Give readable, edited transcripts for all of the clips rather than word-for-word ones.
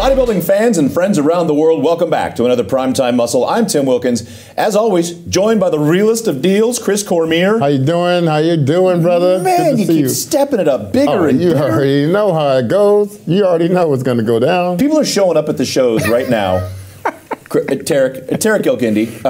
Bodybuilding fans and friends around the world, welcome back to another Primetime Muscle. I'm Tim Wilkins, as always, joined by the realest of deals, Chris Cormier. How you doing? How you doing, brother? Man, you keep stepping it up bigger and bigger. You already know how it goes. You already know what's going to go down. People are showing up at the shows right now. Tarek Kilkindi,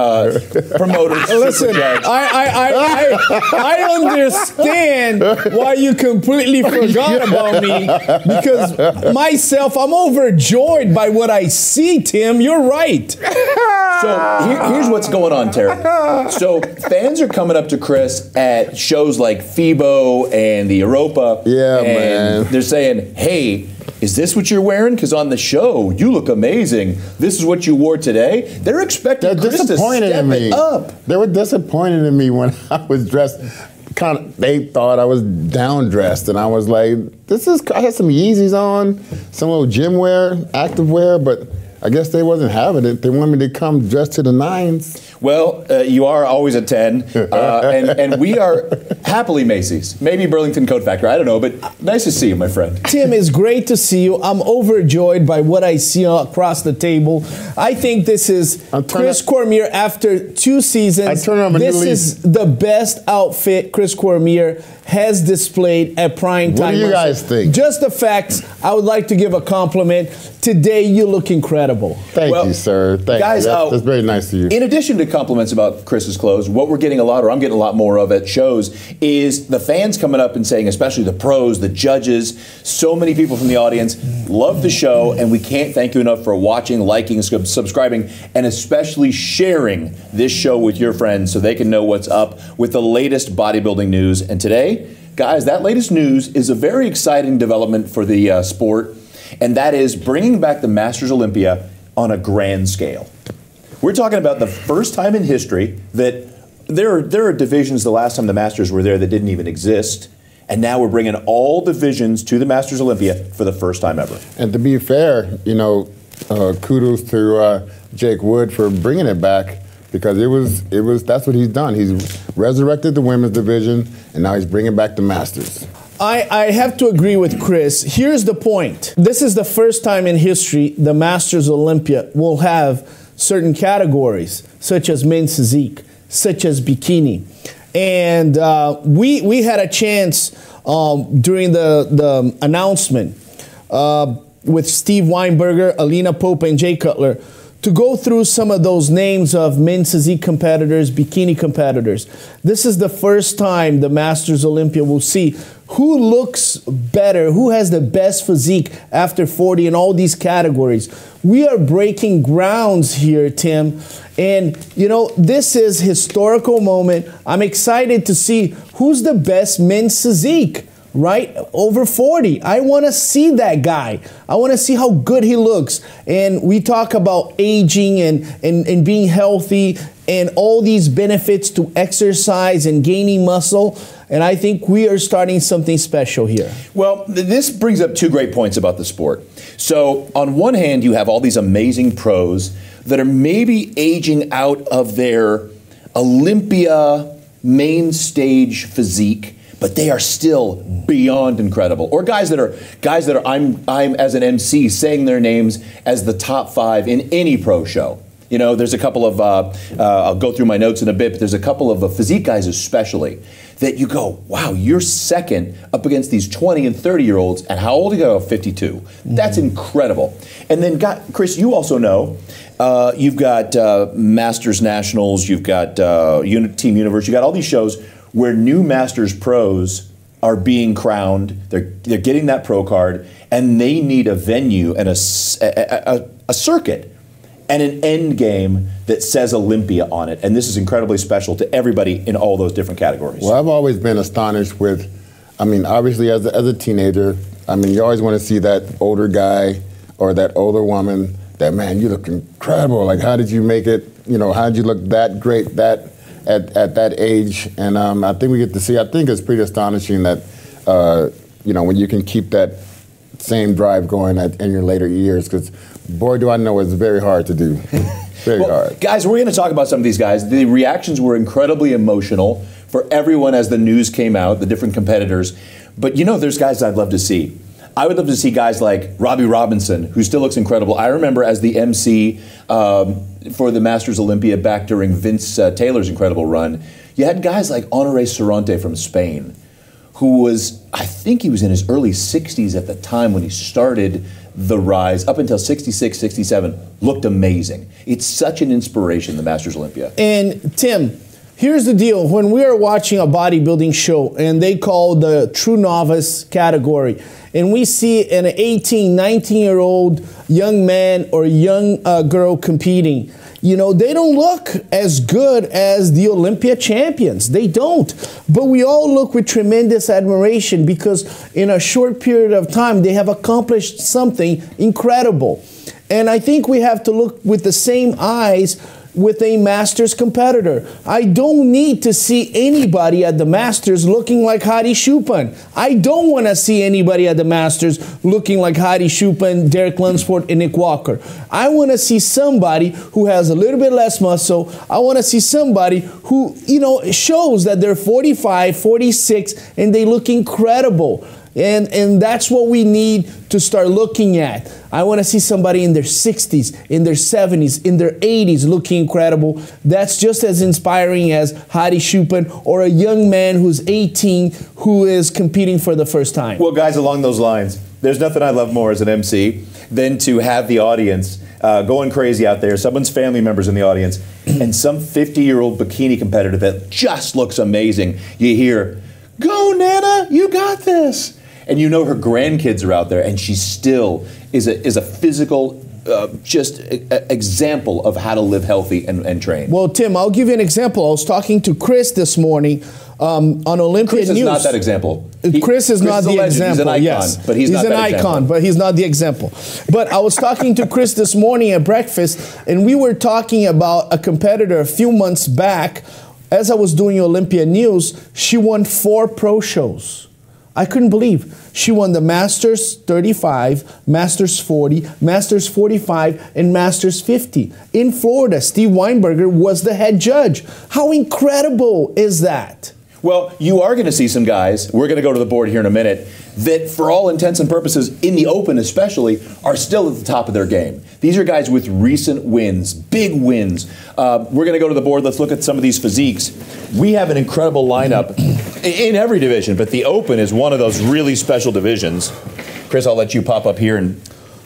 promoters. Listen, I understand why you completely forgot about me, because myself, I'm overjoyed by what I see, Tim. You're right. So here's what's going on, Tarek. So fans are coming up to Chris at shows like FIBO and the Europa. Yeah, and man. They're saying, hey, is this what you're wearing? Because on the show, you look amazing. This is what you wore today. They're expecting Chris to step it up. They were disappointed in me when I was dressed. They thought I was down dressed, and I was like, I had some Yeezys on, some little gym wear, active wear, but I guess they wasn't having it. They wanted me to come dressed to the nines. Well, you are always a 10, and we are happily Macy's. Maybe Burlington Coat Factory, I don't know, but nice to see you, my friend. Tim, it's great to see you. I'm overjoyed by what I see across the table. I think this is Chris Cormier after 2 seasons. This is the best outfit Chris Cormier has displayed at Prime Time. What do you guys think? Just the facts. I would like to give a compliment. Today, you look incredible. Thank you, sir. Thank you. That's very nice of you. In addition to compliments about Chris's clothes, what we're getting a lot, or I'm getting a lot more of at shows, is the fans coming up and saying, especially the pros, the judges, so many people from the audience love the show, and we can't thank you enough for watching, liking, subscribing, and especially sharing this show with your friends so they can know what's up with the latest bodybuilding news. And today, guys, that latest news is a very exciting development for the sport, and that is bringing back the Masters Olympia on a grand scale. We're talking about the first time in history that there are divisions the last time the Masters were there that didn't even exist, and now we're bringing all divisions to the Masters Olympia for the first time ever. And to be fair, you know, kudos to Jake Wood for bringing it back, because that's what he's done. He's resurrected the women's division, and now he's bringing back the Masters. I have to agree with Chris. Here's the point. This is the first time in history the Masters Olympia will have certain categories, such as men's physique, such as bikini. And we had a chance during the announcement with Steve Weinberger, Alina Pope, and Jay Cutler to go through some of those names of men's physique competitors, bikini competitors. This is the first time the Masters Olympia will see who looks better, who has the best physique after 40 in all these categories. We are breaking grounds here, Tim. And, you know, this is a historical moment. I'm excited to see who's the best men's physique, right? Over 40. I want to see that guy. I want to see how good he looks. And we talk about aging and being healthy and all these benefits to exercise and gaining muscle. And I think we are starting something special here. Well, this brings up 2 great points about the sport. So on one hand, you have all these amazing pros that are maybe aging out of their Olympia main stage physique, but they are still beyond incredible. Or guys that are I'm as an MC saying their names as the top 5 in any pro show. You know, there's a couple of, I'll go through my notes in a bit, but there's a couple of physique guys especially that you go, wow, you're second up against these 20 and 30-year-olds, and how old are you? Oh, 52. That's incredible. And then, Chris, you also know, you've got Masters Nationals, you've got Team Universe, you got all these shows where new Masters pros are being crowned, they're getting that pro card, and they need a venue and a circuit and an end game that says Olympia on it. And this is incredibly special to everybody in all those different categories. Well, I've always been astonished with, I mean, obviously as a teenager, I mean, you always want to see that older guy or that older woman that, man, you look incredible. Like, how did you make it? You know, how did you look that great at that age? And I think we get to see, I think it's pretty astonishing that, you know, when you can keep that same drive going in your later years, because boy, do I know it's very hard to do. Very hard. Guys, we're going to talk about some of these guys. The reactions were incredibly emotional for everyone as the news came out, the different competitors. But you know, there's guys I'd love to see. I would love to see guys like Robbie Robinson, who still looks incredible. I remember as the MC for the Masters Olympia back during Vince Taylor's incredible run, you had guys like Honoré Sorante from Spain, who was, I think he was in his early 60s at the time when he started the rise, up until 66, 67, looked amazing. It's such an inspiration, the Masters Olympia. And Tim, here's the deal. When we are watching a bodybuilding show and they call the true novice category, and we see an 18, 19-year-old young man or young girl competing, you know, they don't look as good as the Olympia champions. They don't. But we all look with tremendous admiration because in a short period of time, they have accomplished something incredible. And I think we have to look with the same eyes with a Masters competitor. I don't need to see anybody at the Masters looking like Hadi Choopan. I don't want to see anybody at the Masters looking like Hadi Choopan, Derek Lunsford, and Nick Walker. I want to see somebody who has a little bit less muscle. I want to see somebody who, you know, shows that they're 45, 46, and they look incredible. And that's what we need to start looking at. I want to see somebody in their 60s, in their 70s, in their 80s looking incredible. That's just as inspiring as Hadi Choopan or a young man who's 18 who is competing for the first time. Well, guys, along those lines, there's nothing I love more as an MC than to have the audience going crazy out there, someone's family members in the audience, and some 50-year-old bikini competitor that just looks amazing. You hear, "Go, Nana, you got this." And you know her grandkids are out there, and she still is a physical example of how to live healthy and train. Well, Tim, I'll give you an example. I was talking to Chris this morning on Olympia News. Chris is not that example. Chris is not the example. He's an icon, yes, but he's not an that icon, example. but he's not the example. But I was talking to Chris this morning at breakfast, and we were talking about a competitor a few months back. As I was doing Olympia News, she won 4 pro shows. I couldn't believe. She won the Masters 35, Masters 40, Masters 45, and Masters 50. In Florida, Steve Weinberger was the head judge. How incredible is that? Well, you are going to see some guys, we're going to go to the board here in a minute, that for all intents and purposes, in the Open especially, are still at the top of their game. These are guys with recent wins, big wins. We're going to go to the board. Let's look at some of these physiques. We have an incredible lineup in every division, but the Open is one of those really special divisions. Chris, I'll let you pop up here and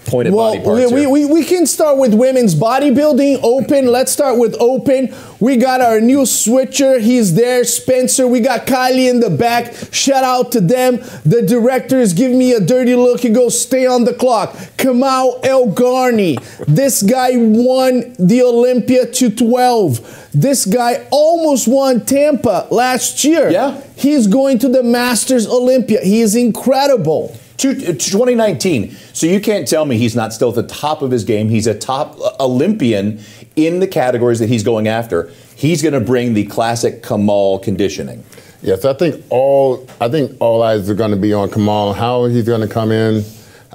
point at body parts. We can start with women's bodybuilding, Open. Let's start with Open. We got our new switcher. He's there, Spencer. We got Kylie in the back. Shout out to them. The director is giving me a dirty look. He goes, "Stay on the clock." Kamau El Garni. This guy won the Olympia 212. This guy almost won Tampa last year. Yeah. He's going to the Masters Olympia. He is incredible. 2019. So you can't tell me he's not still at the top of his game. He's a top Olympian in the categories that he's going after. He's going to bring the classic Kamal conditioning. Yes, I think all eyes are going to be on Kamal, how he's going to come in,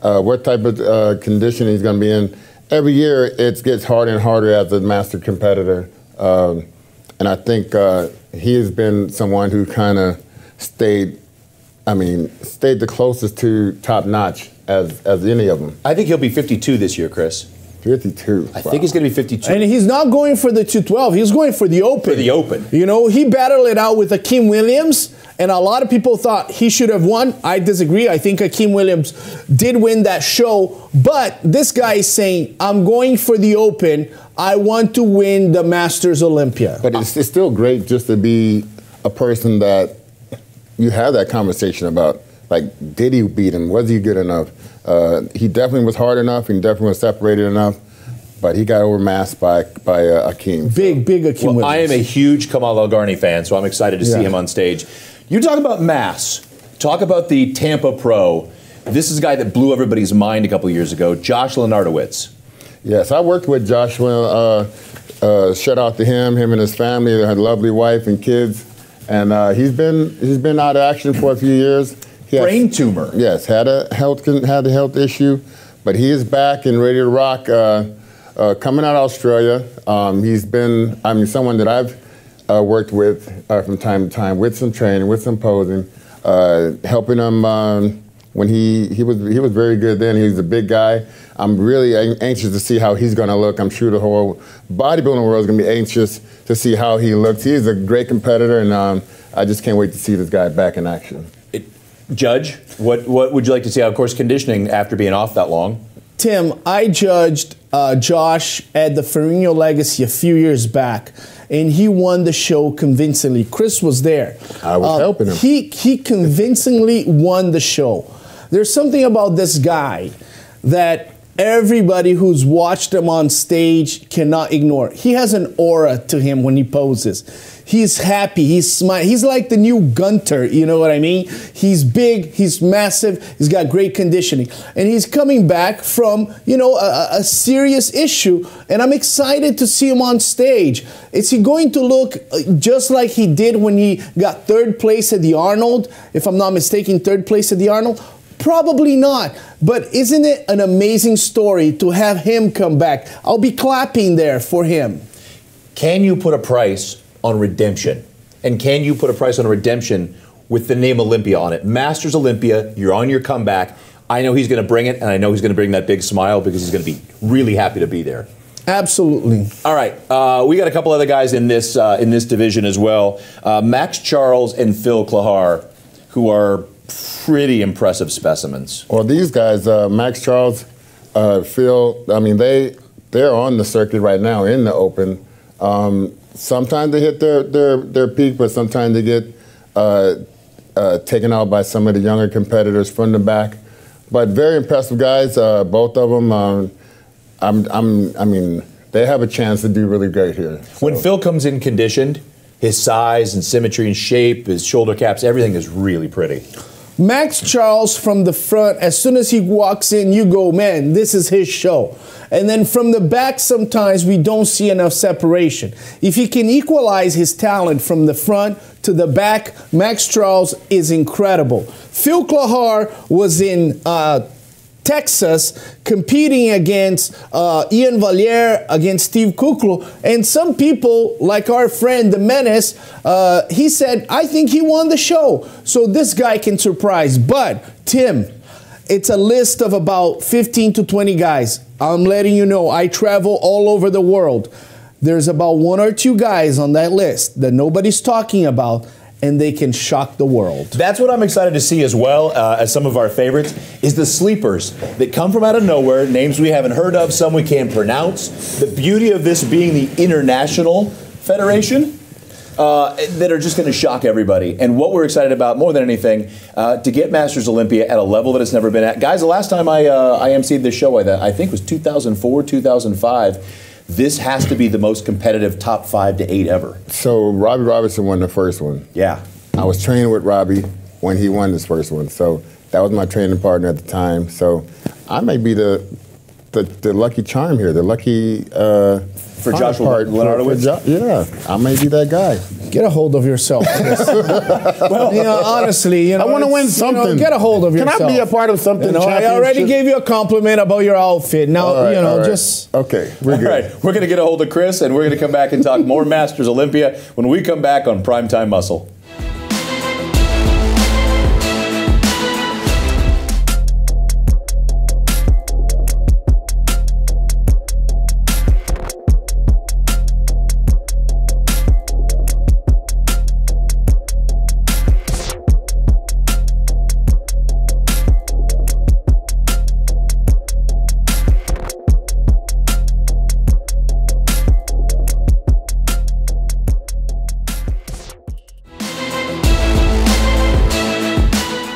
what type of conditioning he's going to be in. Every year it gets harder and harder as a master competitor. And I think he has been someone who kind of stayed the closest to top notch as any of them. I think he'll be 52 this year, Chris. 52. I think he's going to be 52. And he's not going for the 212. He's going for the Open. For the Open. You know, he battled it out with Akeem Williams, and a lot of people thought he should have won. I disagree. I think Akeem Williams did win that show. But this guy is saying, I'm going for the Open. I want to win the Masters Olympia. But it's still great just to be a person that you have that conversation about, like, did he beat him? Was he good enough? He definitely was hard enough. He definitely was separated enough. But he got overmassed by Akeem. Big Akeem Williams. I am a huge Kamal El Garni fan, so I'm excited to see him on stage. You talk about mass. Talk about the Tampa Pro. This is a guy that blew everybody's mind a couple of years ago, Josh Lenardowitz. Yes, I worked with Joshua. Shout out to him and his family. They had a lovely wife and kids. And he's been out of action for a few years. Brain tumor. Yes, had a health issue, but he is back and ready to rock. Coming out of Australia, he's been someone that I've worked with from time to time with some training, with some posing, helping him when he was very good then. He was a big guy. I'm really anxious to see how he's going to look. I'm sure the whole bodybuilding world is going to be anxious to see how he looks. He's a great competitor, and I just can't wait to see this guy back in action. Judge, what would you like to see out of course conditioning after being off that long? Tim, I judged Josh at the Ferrigno Legacy a few years back, and he won the show convincingly. Chris was there. I was helping him. He convincingly won the show. There's something about this guy that everybody who's watched him on stage cannot ignore. He has an aura to him when he poses. He's happy, he's smiling. He's like the new Gunter, you know what I mean? He's big, he's massive, he's got great conditioning. And he's coming back from, you know, a serious issue. And I'm excited to see him on stage. Is he going to look just like he did when he got third place at the Arnold? If I'm not mistaken, third place at the Arnold? Probably not. But isn't it an amazing story to have him come back? I'll be clapping there for him. Can you put a price on redemption? And can you put a price on redemption with the name Olympia on it? Masters Olympia, you're on your comeback. I know he's going to bring it, and I know he's going to bring that big smile because he's going to be really happy to be there. Absolutely. All right, we got a couple other guys in this division as well. Max Charles and Phil Klahar, who are pretty impressive specimens. Well, these guys, Max Charles, Phil, I mean, they're on the circuit right now in the open. Sometimes they hit their peak, but sometimes they get taken out by some of the younger competitors from the back. But very impressive guys, both of them. I mean, they have a chance to do really great here. So. When Phil comes in conditioned, his size and symmetry and shape, his shoulder caps, everything is really pretty. Max Charles from the front, as soon as he walks in, you go, man, this is his show. And then from the back, sometimes we don't see enough separation. If he can equalize his talent from the front to the back, Max Charles is incredible. Phil Klahar was in Texas competing against Ian Valliere, against Steve Kuklo, and some people, like our friend the Menace, he said, I think he won the show. So this guy can surprise. But Tim, it's a list of about 15 to 20 guys. I'm letting you know, I travel all over the world. There's about 1 or 2 guys on that list that nobody's talking about, and they can shock the world. That's what I'm excited to see as well as some of our favorites, is the sleepers that come from out of nowhere, names we haven't heard of, some we can't pronounce. The beauty of this being the international federation, that are just going to shock everybody. And what we're excited about more than anything, to get Masters Olympia at a level that it's never been at. Guys, the last time I emceed this show, I think was 2004, 2005. This has to be the most competitive top 5 to 8 ever. So Robbie Robertson won the first one. Yeah. I was training with Robbie when he won this first one. So that was my training partner at the time. So I may be the lucky charm here, the lucky for Joshua Lenardowitz. Yeah, I may be that guy. Get a hold of yourself. Well, you know, honestly, you know, I want to win something. You know, get a hold of yourself. Can I be a part of something? You know, I already gave you a compliment about your outfit. Now, right, you know, right. just okay. We're good. All right, we're going to get a hold of Chris, and we're going to come back and talk more Masters Olympia when we come back on Primetime Muscle.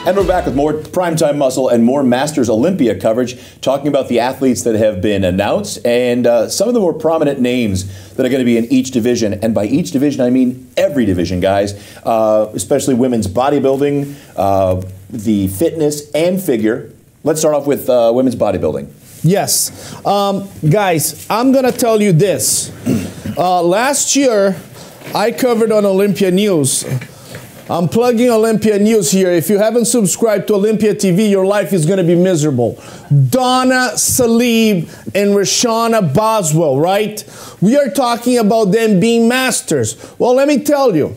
And we're back with more Primetime Muscle and more Masters Olympia coverage, talking about the athletes that have been announced and some of the more prominent names that are going to be in each division. And by each division, I mean every division, guys, especially women's bodybuilding, the fitness and figure. Let's start off with women's bodybuilding. Yes. Guys, I'm going to tell you this. Last year, I covered on Olympia News. I'm plugging Olympia News here. If you haven't subscribed to Olympia TV, your life is going to be miserable. Donna Salib and Rashana Boswell, right? We are talking about them being masters. Well, let me tell you.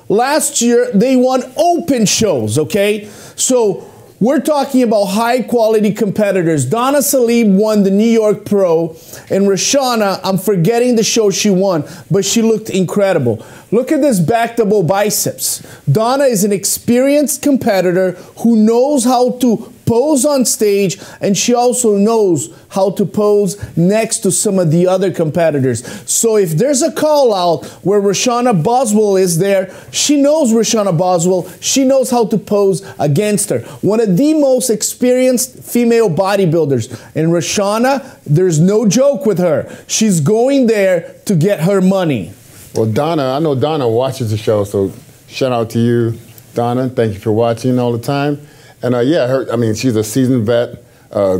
Last year, they won open shows, okay? So We're talking about high-quality competitors. Donna Salib won the New York Pro, and Rashana, I'm forgetting the show she won, but she looked incredible. Look at this back double biceps. Donna is an experienced competitor who knows how to pose on stage, and she also knows how to pose next to some of the other competitors. So if there's a call out where Rashana Boswell is there, she knows Rashana Boswell. She knows how to pose against her. One of the most experienced female bodybuilders. And Rashana, there's no joke with her. She's going there to get her money. Well, Donna, I know Donna watches the show, so shout out to you, Donna. Thank you for watching all the time. And yeah, she's a seasoned vet,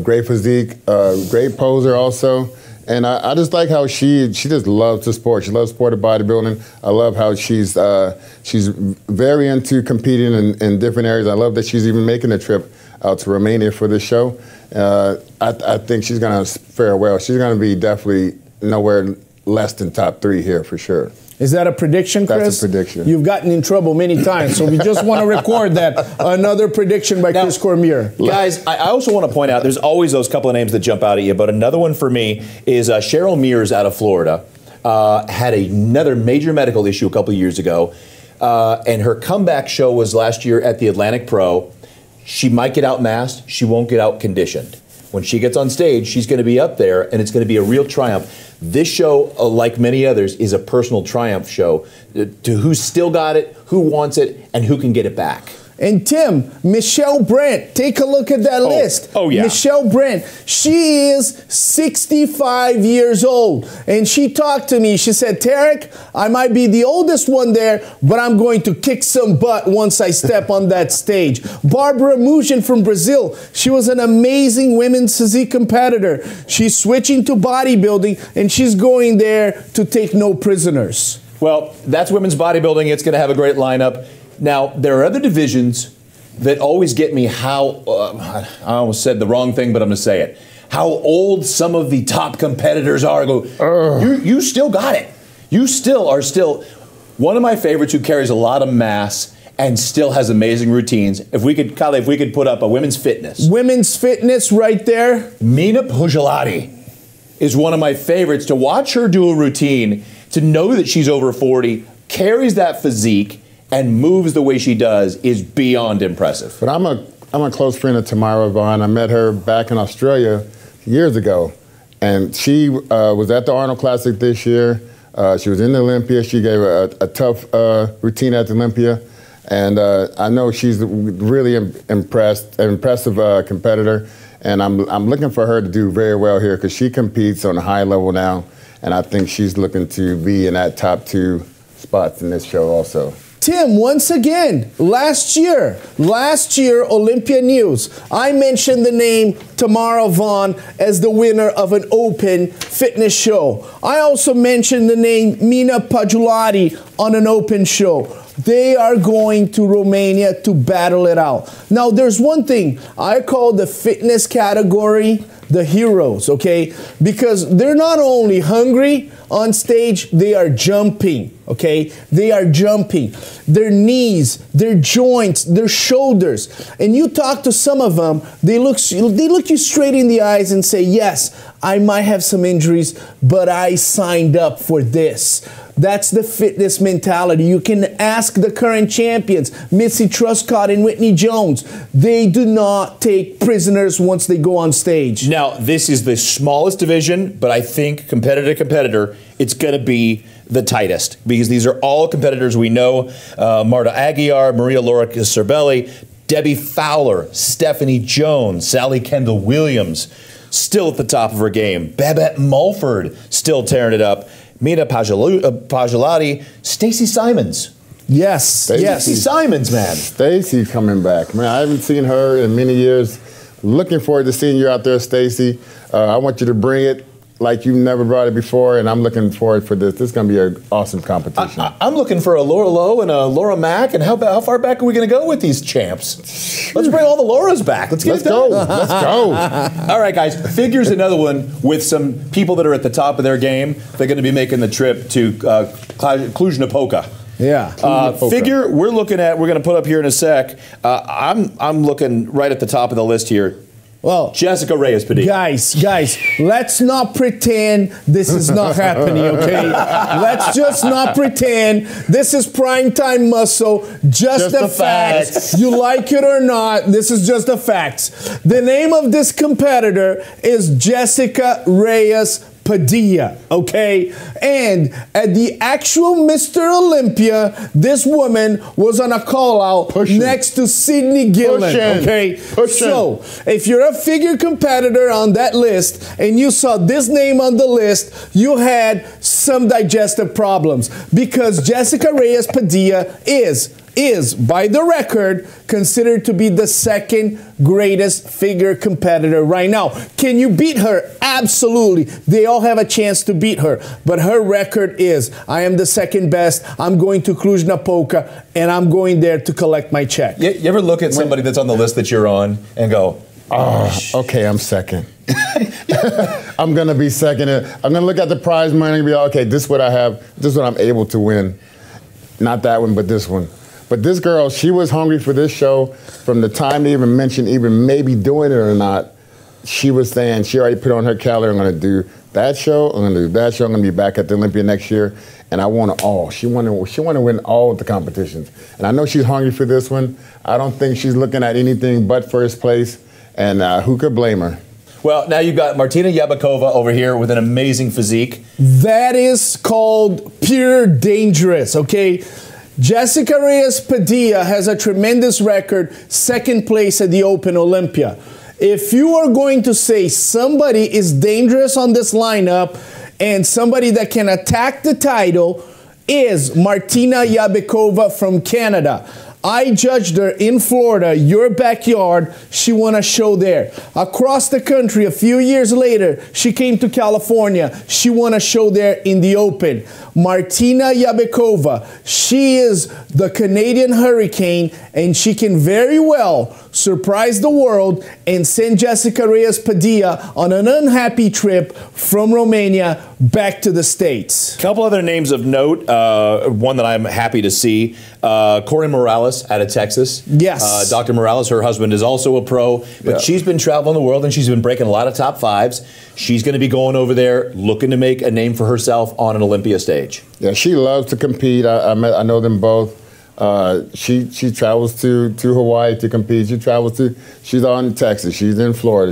great physique, great poser also. And I just like how she just loves the sport. She loves sport of bodybuilding. I love how she's very into competing in different areas. I love that she's even making a trip out to Romania for this show. I think she's going to fare well. She's going to be definitely nowhere less than top 3 here for sure. Is that a prediction, Chris? That's a prediction. You've gotten in trouble many times, so we just want to record that. Another prediction by Chris Cormier. Guys, I also want to point out, there's always those couple of names that jump out at you, but another one for me is Cheryl Mears out of Florida. Had another major medical issue a couple of years ago, and her comeback show was last year at the Atlantic Pro. She might get outmassed. She won't get out-conditioned. When she gets on stage, she's going to be up there, and it's going to be a real triumph. This show, like many others, is a personal triumph show to who's still got it, who wants it, and who can get it back. And Tim, Michelle Brandt, take a look at that list. Oh, yeah. Michelle Brandt, she is 65 years old. And she talked to me. She said, Tarek, I might be the oldest one there, but I'm going to kick some butt once I step on that stage. Barbara Mugen from Brazil, she was an amazing women's physique competitor. She's switching to bodybuilding, and she's going there to take no prisoners. Well, that's women's bodybuilding. It's going to have a great lineup. Now, there are other divisions that always get me how, I almost said the wrong thing, but I'm going to say it, how old some of the top competitors are. I go, you still got it. You still are one of my favorites who carries a lot of mass and still has amazing routines. If we could, Kale, if we could put up a women's fitness. Women's fitness right there. Mina Pujolati is one of my favorites. To watch her do a routine, to know that she's over 40, carries that physique, and moves the way she does is beyond impressive. But I'm a close friend of Tamara Vaughn. I met her back in Australia years ago, and she was at the Arnold Classic this year. She was in the Olympia. She gave a tough routine at the Olympia, and I know she's really impressive competitor. And I'm looking for her to do very well here because she competes on a high level now, and I think she's looking to be in that top 2 spots in this show also. Tim, once again, last year, Olympia News, I mentioned the name Tamara Vaughn as the winner of an open fitness show. I also mentioned the name Mina Pujolati on an open show. They are going to Romania to battle it out. Now, there's one thing I call the fitness category the heroes, okay? Because they're not only hungry on stage, they are jumping, okay? They are jumping. Their knees, their joints, their shoulders. And you talk to some of them, they look you straight in the eyes and say, yes, I might have some injuries, but I signed up for this. That's the fitness mentality. You can ask the current champions, Missy Truscott and Whitney Jones. They do not take prisoners once they go on stage. Now, this is the smallest division, but I think competitor to competitor, it's going to be the tightest because these are all competitors we know. Marta Aguiar, Maria Laura Cervelli, Debbie Fowler, Stephanie Jones, Sally Kendall Williams, still at the top of her game. Babette Mulford, still tearing it up. Mina Pujolati, Stacey Simons. Yes, Stacey Simons, man. Stacey coming back. Man, I haven't seen her in many years. Looking forward to seeing you out there, Stacey. I want you to bring it like you've never brought it before, and I'm looking forward for this. This is going to be an awesome competition. I'm looking for a Laura Lowe and a Laura Mack, and how far back are we going to go with these champs? Let's bring all the Lauras back. Let's get it done. Let's go. All right, guys. Figure's another one with some people that are at the top of their game. They're going to be making the trip to Cluj Napoca Yeah. Figure we're going to put up here in a sec. I'm looking right at the top of the list here. Well, Jessica Reyes-Padilla. Guys, let's not pretend this is not happening, okay? Let's just not pretend this is primetime muscle, just the facts. You like it or not, this is just the facts. The name of this competitor is Jessica Reyes-Padilla, okay? And at the actual Mr. Olympia, this woman was on a call-out next to Sydney Gilman, okay? So, if you're a figure competitor on that list and you saw this name on the list, you had some digestive problems because Jessica Reyes-Padilla is, by the record, considered to be the second greatest figure competitor right now. Can you beat her? Absolutely. They all have a chance to beat her. But her record is, I am the second best. I'm going to Cluj Napoca, and I'm going there to collect my check. You ever look at somebody that's on the list that you're on and go, okay, I'm second. I'm going to be second. I'm going to look at the prize money and be like, okay, this is what I have. This is what I'm able to win. Not that one, but this one. But this girl, she was hungry for this show from the time they even mentioned even maybe doing it or not. She was saying she already put on her calendar, I'm going to do that show, I'm going to do that show, I'm going to be back at the Olympia next year, and I want it all. She want to win all of the competitions. And I know she's hungry for this one. I don't think she's looking at anything but first place, and who could blame her? Well, now you've got Martina Yabakova over here with an amazing physique. That is called pure dangerous, okay? Jessica Reyes-Padilla has a tremendous record, second place at the Open Olympia. If you are going to say somebody is dangerous on this lineup and somebody that can attack the title is Martina Yabakova from Canada. I judged her in Florida, your backyard. She won a show there. Across the country, a few years later, she came to California. She won a show there in the Open. Martina Yabakova, she is the Canadian Hurricane, and she can very well surprise the world and send Jessica Reyes-Padilla on an unhappy trip from Romania back to the States. A couple other names of note, one that I'm happy to see, Corey Morales out of Texas. Yes. Dr. Morales, her husband, is also a pro, but she's been traveling the world and she's been breaking a lot of top fives. She's going to be going over there looking to make a name for herself on an Olympia stage. Yeah, she loves to compete. I know them both. She travels to Hawaii to compete. She's on Texas. She's in Florida.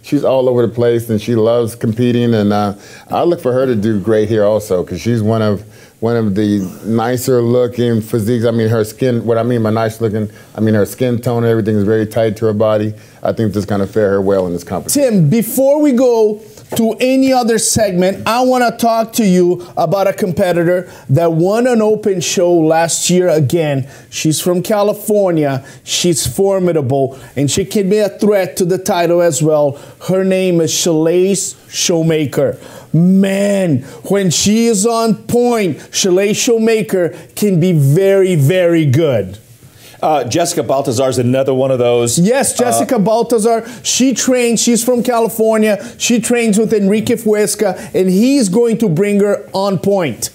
She's all over the place, and she loves competing. And I look for her to do great here also, because she's one of the nicer looking physiques. I mean, her skin. What I mean by nice looking, I mean her skin tone and everything is very tight to her body. I think this is going to fare her well in this competition. Tim, before we go to any other segment, I want to talk to you about a competitor that won an open show last year again. She's from California. She's formidable, and she can be a threat to the title as well. Her name is Shalace Showmaker. Man, when she is on point, Shalace Showmaker can be very, very good. Jessica Baltazar is another one of those. Yes, Jessica Baltazar. She trains. She's from California. She trains with Enrique Fuesca, and he's going to bring her on point.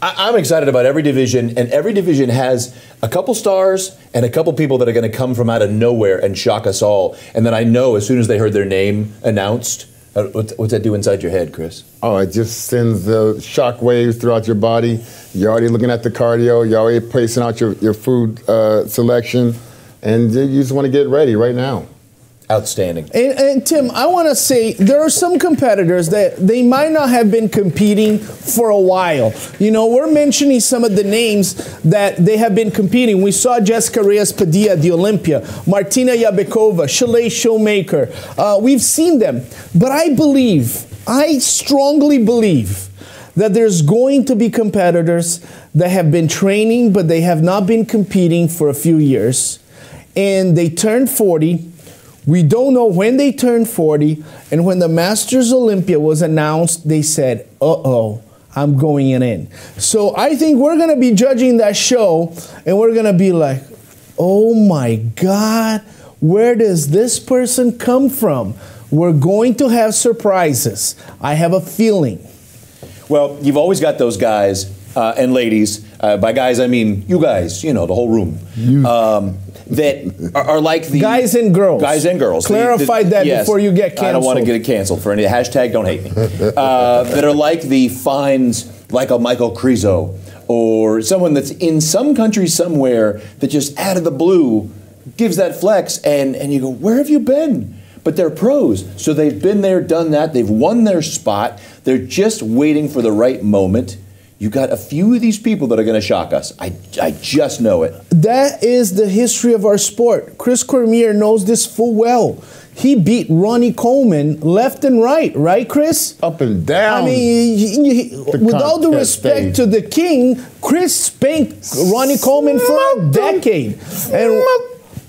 I'm excited about every division, and every division has a couple stars and a couple people that are going to come from out of nowhere and shock us all. And then I know as soon as they heard their name announced, what's that do inside your head, Chris? Oh, it just sends the shock waves throughout your body. You're already looking at the cardio. You're already placing out your food selection. And you just want to get ready right now. Outstanding. And Tim, I want to say there are some competitors that they might not have been competing for a while. You know, we're mentioning some of the names that they have been competing. We saw Jessica Reyes-Padilla at the Olympia, Martina Yabakova, Shalace Showmaker. We've seen them. But I strongly believe that there's going to be competitors that have been training, but they have not been competing for a few years. And they turned 40. We don't know when they turned 40, and when the Masters Olympia was announced, they said, uh-oh, I'm going in. So I think we're going to be judging that show, and we're going to be like, oh my God, where does this person come from? We're going to have surprises. I have a feeling. Well, you've always got those guys and ladies by guys I mean you guys, the whole room, that are like the guys and girls. Guys and girls. Clarify that yes, before you get canceled. I don't want to get it canceled for any hashtag. Don't hate me. That are like the fines, like a Michael Krizo, or someone that's in some country somewhere that just out of the blue gives that flex, and you go, where have you been? But they're pros, so they've been there, done that. They've won their spot. They're just waiting for the right moment. You got a few of these people that are going to shock us. I just know it. That is the history of our sport. Chris Cormier knows this full well. He beat Ronnie Coleman left and right, Chris? Up and down. I mean, with all due respect to the king, Chris spanked Ronnie Coleman for a decade. And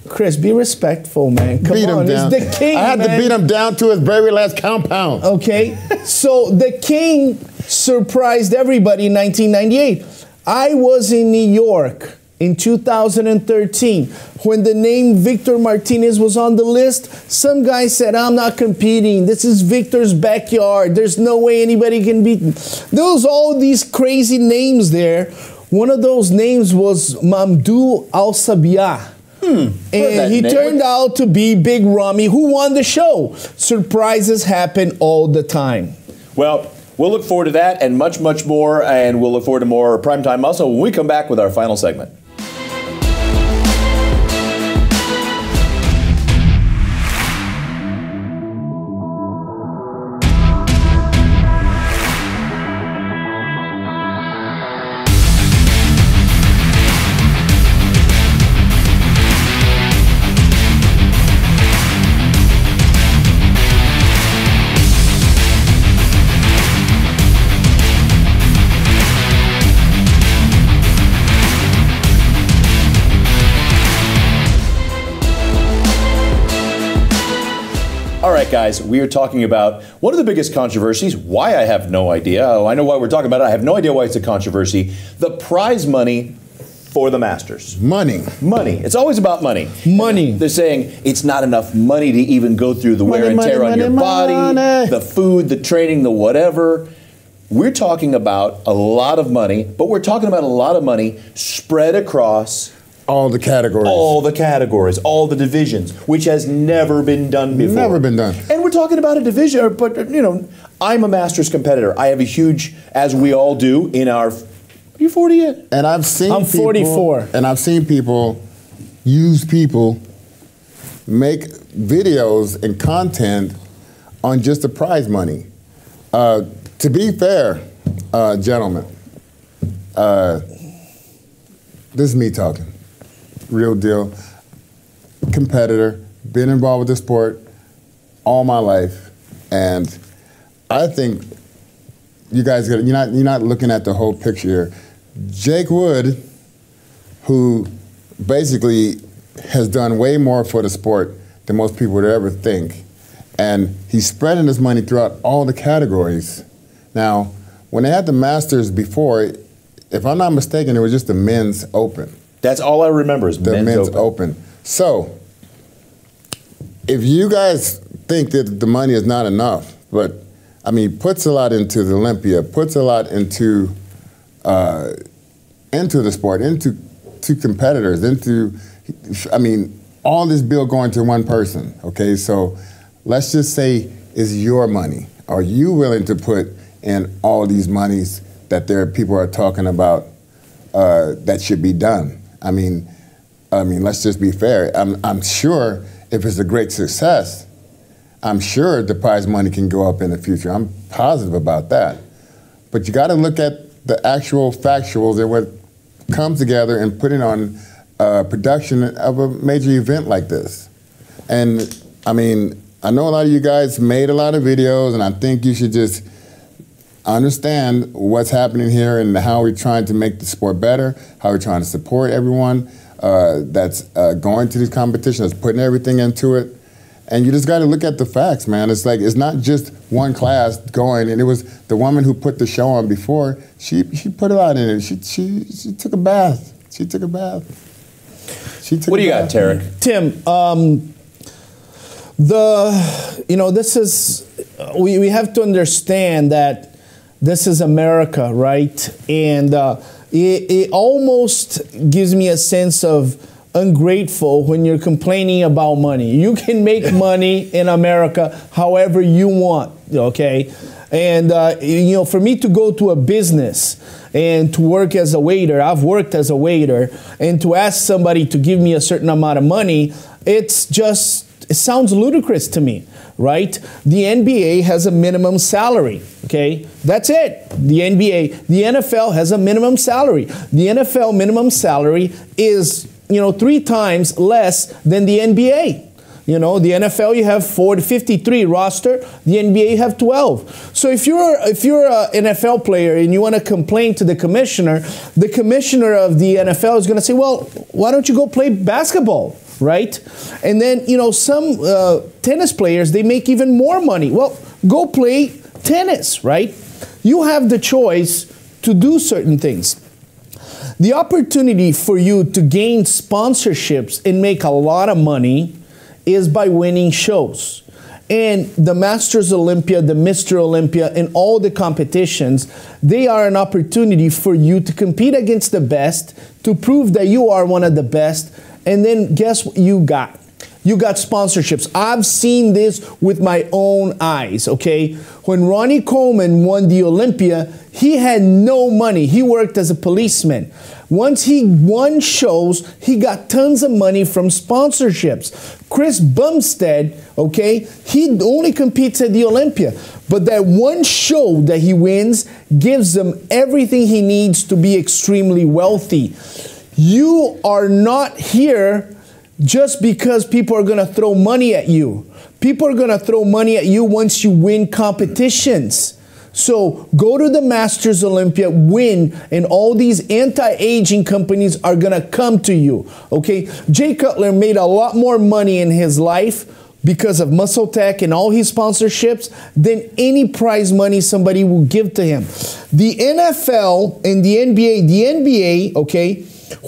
Chris, be respectful, man. Come on, he's the king. I had to beat him down to his very last compound. Okay, so the king surprised everybody in 1998. I was in New York in 2013 when the name Victor Martinez was on the list. Some guy said, I'm not competing. This is Victor's backyard. There's no way anybody can beat him. There was all these crazy names there. One of those names was Mamdou Al-Sabiah. And he turned out to be Big Ramy, who won the show. Surprises happen all the time. Well, we'll look forward to that and much, much more, and we'll look forward to more Primetime Muscle when we come back with our final segment. All right, guys, we are talking about one of the biggest controversies. Why, I have no idea. Oh, I know why we're talking about it. I have no idea why it's a controversy. The prize money for the Masters. Money. It's always about money. Money. They're saying it's not enough money to even go through the wear and tear on your body, the food, the training, the whatever. We're talking about a lot of money, but we're talking about a lot of money spread across all the categories. All the divisions, which has never been done before. Never been done. And we're talking about a division, but I'm a Masters competitor. I have a huge, as we all do, in our. Are you 40 yet? And I'm 44. And I've seen people make videos and content on just the prize money. To be fair, gentlemen, this is me talking. Real deal. Competitor, been involved with the sport all my life, and I think you guys you're not looking at the whole picture here. Jake Wood, who basically has done way more for the sport than most people would ever think, and he's spreading his money throughout all the categories. Now, when they had the Masters before, if I'm not mistaken, it was just the men's open. That's all I remember is the men's open. So, if you guys think that the money is not enough, but I mean, puts a lot into the Olympia, puts a lot into the sport, into competitors, I mean, all this bill going to one person. Okay, so let's just say it's your money. Are you willing to put in all these monies that people are talking about that should be done? I mean, let's just be fair. I'm sure if it's a great success, I'm sure the prize money can go up in the future. I'm positive about that. But you got to look at the actual factuals and what comes together and put it on production of a major event like this. And I mean, I know a lot of you guys made a lot of videos, and I think you should just understand what's happening here and how we're trying to make the sport better, how we're trying to support everyone that's going to these competitions, putting everything into it. And you just got to look at the facts, man. It's like, it's not just one class going, and it was the woman who put the show on before, she put a lot in it. She took a bath. She took a bath. What do you got, Tarek? Tim, this is, we have to understand that this is America, right? And it almost gives me a sense of ungrateful when you're complaining about money. You can make money in America however you want, okay? And, you know, for me to go to a business and to work as a waiter, I've worked as a waiter, and to ask somebody to give me a certain amount of money, it sounds ludicrous to me, right? The NBA has a minimum salary, okay? That's it. The NFL has a minimum salary. The NFL minimum salary is, you know, 3 times less than the NBA. You know, the NFL, you have 53 roster. The NBA, you have 12. So if you're an NFL player and you want to complain to the commissioner of the NFL is going to say, well, why don't you go play basketball, right? And then, you know, some tennis players, they make even more money. Well, go play tennis, right? You have the choice to do certain things. The opportunity for you to gain sponsorships and make a lot of money is by winning shows. And the Masters Olympia, the Mr. Olympia, and all the competitions, they are an opportunity for you to compete against the best, to prove that you are one of the best, and then guess what you got? You got sponsorships. I've seen this with my own eyes, okay? When Ronnie Coleman won the Olympia, he had no money. He worked as a policeman. Once he won shows, he got tons of money from sponsorships. Chris Bumstead, okay, he only competes at the Olympia. But that one show that he wins gives him everything he needs to be extremely wealthy. You are not here just because people are going to throw money at you. People are going to throw money at you once you win competitions. So go to the Masters Olympia, win, and all these anti-aging companies are going to come to you, okay? Jay Cutler made a lot more money in his life because of Muscle Tech and all his sponsorships than any prize money somebody will give to him. The NFL and the NBA, okay,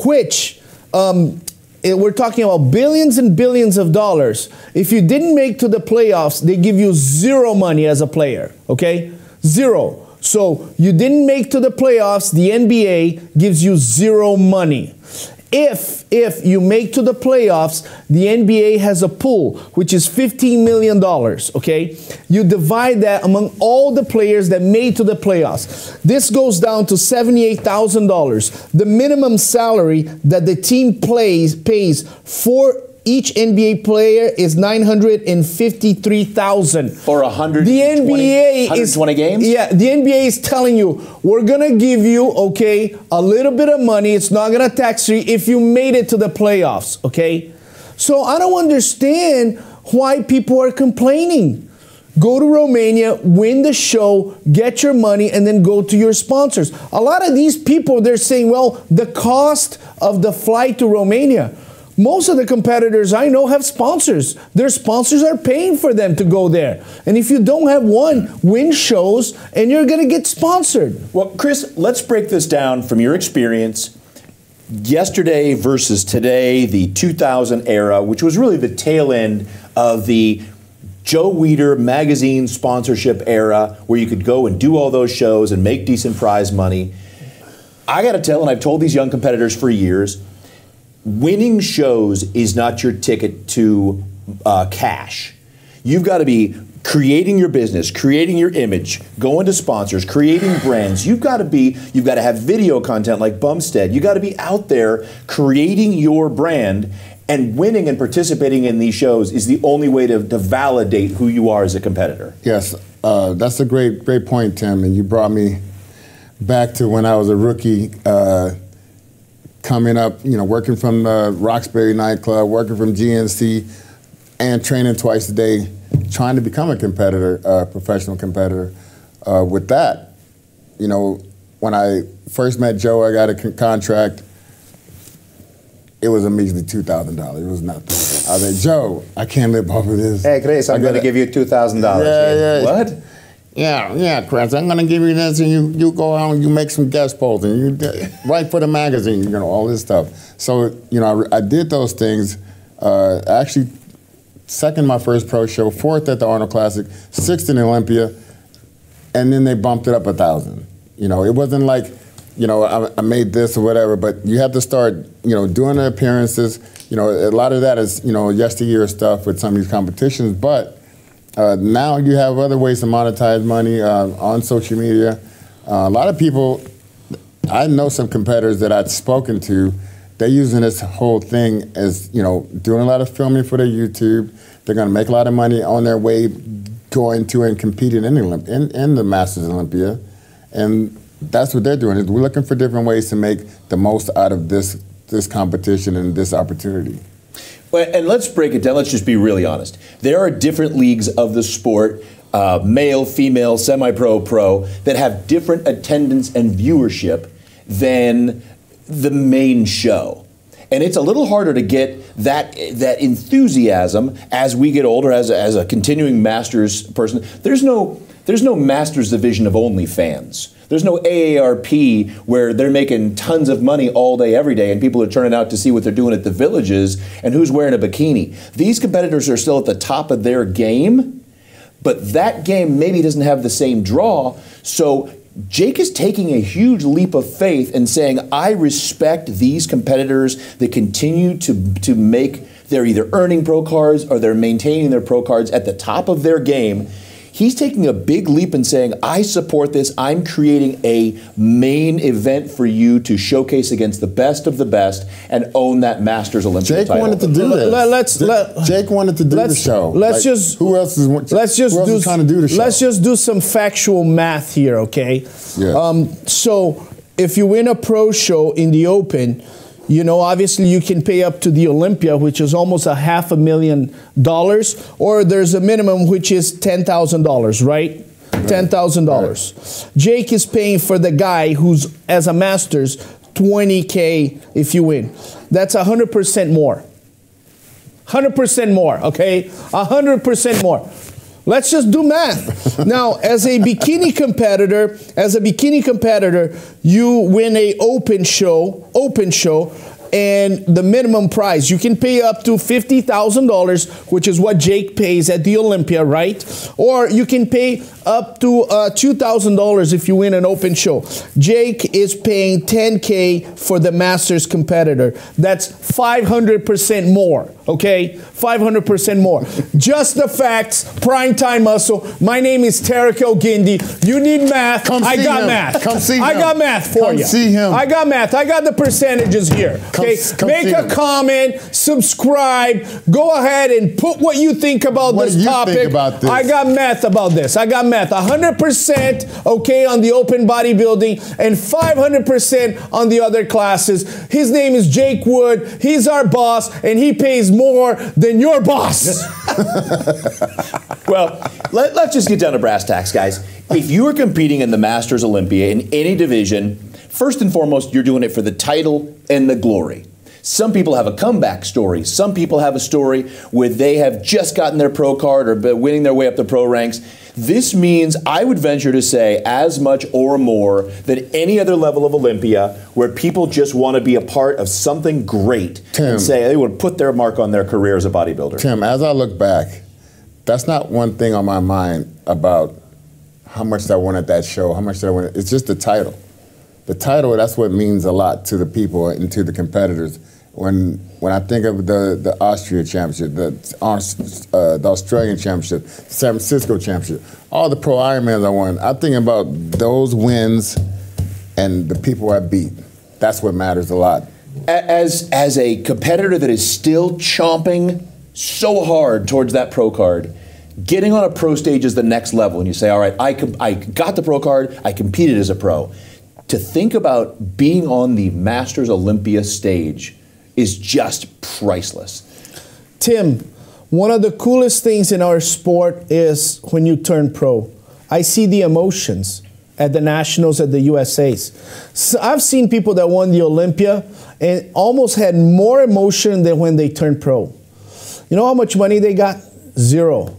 which we're talking about billions and billions of dollars. If you didn't make to the playoffs, they give you zero money as a player, okay? Zero. So you didn't make to the playoffs, the NBA gives you zero money. If you make to the playoffs, the NBA has a pool, which is $15 million, okay? You divide that among all the players that made to the playoffs. This goes down to $78,000. The minimum salary that the team pays for each NBA player is $953,000 for 120 games. Yeah, the NBA is telling you we're gonna give you, okay, a little bit of money. It's not gonna tax you if you made it to the playoffs, okay? So I don't understand why people are complaining. Go to Romania, win the show, get your money, and then go to your sponsors. A lot of these people, they're saying, well, the cost of the flight to Romania. Most of the competitors I know have sponsors. Their sponsors are paying for them to go there. And if you don't have one, win shows and you're going to get sponsored. Well, Chris, let's break this down from your experience. Yesterday versus today, the 2000 era, which was really the tail end of the Joe Weider magazine sponsorship era, where you could go and do all those shows and make decent prize money. I got to tell, and I've told these young competitors for years, winning shows is not your ticket to cash. You've got to be creating your business, creating your image, going to sponsors, creating brands. You've got to have video content like Bumstead. You've got to be out there creating your brand, and winning and participating in these shows is the only way to validate who you are as a competitor. Yes, that's a great point, Tim, and you brought me back to when I was a rookie, coming up, you know, working from the Roxbury nightclub, working from GNC, and training twice a day, trying to become a competitor, professional competitor. With that, you know, when I first met Joe, I got a contract. It was a measly $2,000. It was nothing. I was like, Joe, I can't live off of this. Hey, Chris, I'm going to give you $2,000. Yeah. What? Yeah, Chris, I'm going to give you this, and you go out and you make some guest posts, and you write for the magazine, you know, all this stuff. So, you know, I did those things. Actually, second my first pro show, fourth at the Arnold Classic, sixth in Olympia, and then they bumped it up 1,000. You know, it wasn't like you know, I made this or whatever, but you have to start, you know, doing the appearances. You know, a lot of that is, you know, yesteryear stuff with some of these competitions, but now you have other ways to monetize money on social media. A lot of people, I know some competitors that I've spoken to, they're using this whole thing as, you know, doing a lot of filming for their YouTube. They're going to make a lot of money on their way going to and competing in the Masters Olympia. And that's what they're doing. We're looking for different ways to make the most out of this competition and this opportunity. Well, and let's break it down. Let's just be really honest. There are different leagues of the sport, male, female, semi-pro, pro, that have different attendance and viewership than the main show. And it's a little harder to get that enthusiasm as we get older, as a continuing Masters person. There's no Masters division of only fans. There's no AARP where they're making tons of money all day, every day, and people are turning out to see what they're doing at the villages and who's wearing a bikini. These competitors are still at the top of their game, but that game maybe doesn't have the same draw. So Jake is taking a huge leap of faith and saying, I respect these competitors that continue to make, they're either earning pro cards or they're maintaining their pro cards at the top of their game. He's taking a big leap and saying, I support this. I'm creating a main event for you to showcase against the best of the best and own that Masters Olympia title. Jake wanted to do this. Jake wanted to do the show. Who else is trying to do the show? Let's just do some factual math here, okay? Yes. So if you win a pro show in the Open, you know, obviously you can pay up to the Olympia, which is almost $500,000, or there's a minimum, which is $10,000, right? $10,000. Right. Jake is paying for the guy who's, as a Masters, $20K if you win. That's 100% more. 100% more, okay? 100% more. Let's just do math. Now, as a bikini competitor, you win a open show, and the minimum prize, you can pay up to $50,000, which is what Jake pays at the Olympia, right? Or you can pay up to $2,000 if you win an open show. Jake is paying $10K for the Masters competitor. That's 500% more, okay? 500% more. Just the facts, primetime muscle. My name is Tarek Ogindi. You need math. I got math. Come see him. I got math for you. Come see him. I got math. I got the percentages here. Okay, make a comment, subscribe, go ahead and put what you think about this topic. Think about this? I got math about this. I got math. 100%, okay, on the open bodybuilding and 500% on the other classes. His name is Jake Wood. He's our boss, and he pays more than your boss. Well, let's just get down to brass tacks, guys. If you are competing in the Masters Olympia in any division, first and foremost, you're doing it for the title and the glory. Some people have a comeback story. Some people have a story where they have just gotten their pro card or been winning their way up the pro ranks. This means, I would venture to say, as much or more than any other level of Olympia where people just want to be a part of something great and say they would put their mark on their career as a bodybuilder. Tim, as I look back, that's not one thing on my mind about how much I won at that show, how much I won. It's just the title. The title, that's what means a lot to the people and to the competitors. When I think of the Austria Championship, the Australian Championship, San Francisco Championship, all the pro Ironmans I won, I'm thinking about those wins and the people I beat. That's what matters a lot. As a competitor that is still chomping so hard towards that pro card, getting on a pro stage is the next level, and you say, all right, I got the pro card, I competed as a pro. To think about being on the Masters Olympia stage is just priceless. Tim, one of the coolest things in our sport is when you turn pro. I see the emotions at the Nationals, at the USAs. So I've seen people that won the Olympia and almost had more emotion than when they turned pro. You know how much money they got? Zero.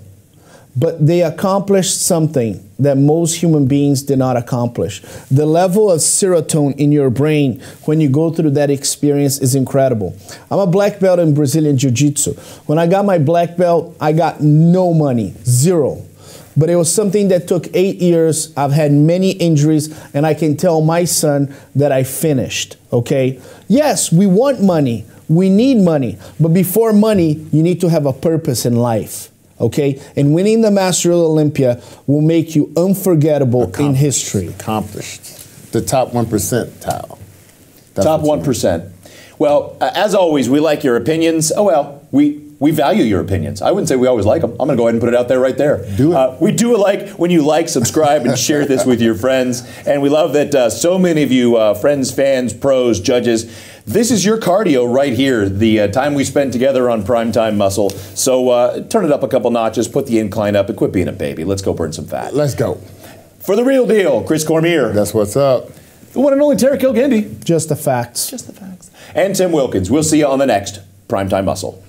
But they accomplished something that most human beings did not accomplish. The level of serotonin in your brain when you go through that experience is incredible. I'm a black belt in Brazilian Jiu-Jitsu. When I got my black belt, I got no money, zero. but it was something that took 8 years. I've had many injuries, and I can tell my son that I finished, okay? Yes, we want money. We need money. But before money, you need to have a purpose in life, okay? And winning the Masters Olympia will make you unforgettable in history. Accomplished. The top 1%, Tal. Top 1%. Well, as always, we like your opinions. Oh, well, we value your opinions. I wouldn't say we always like them. I'm going to go ahead and put it out there right there. Do it. We do like when you like, subscribe, and share this with your friends. And we love that so many of you, friends, fans, pros, judges, this is your cardio right here, the time we spend together on Primetime Muscle. So turn it up a couple notches, put the incline up, and quit being a baby. Let's go burn some fat. Let's go. For the real deal, Chris Cormier. That's what's up. The one and only Terry Kilgindy. Just the facts. Just the facts. And Tim Wilkins. We'll see you on the next Primetime Muscle.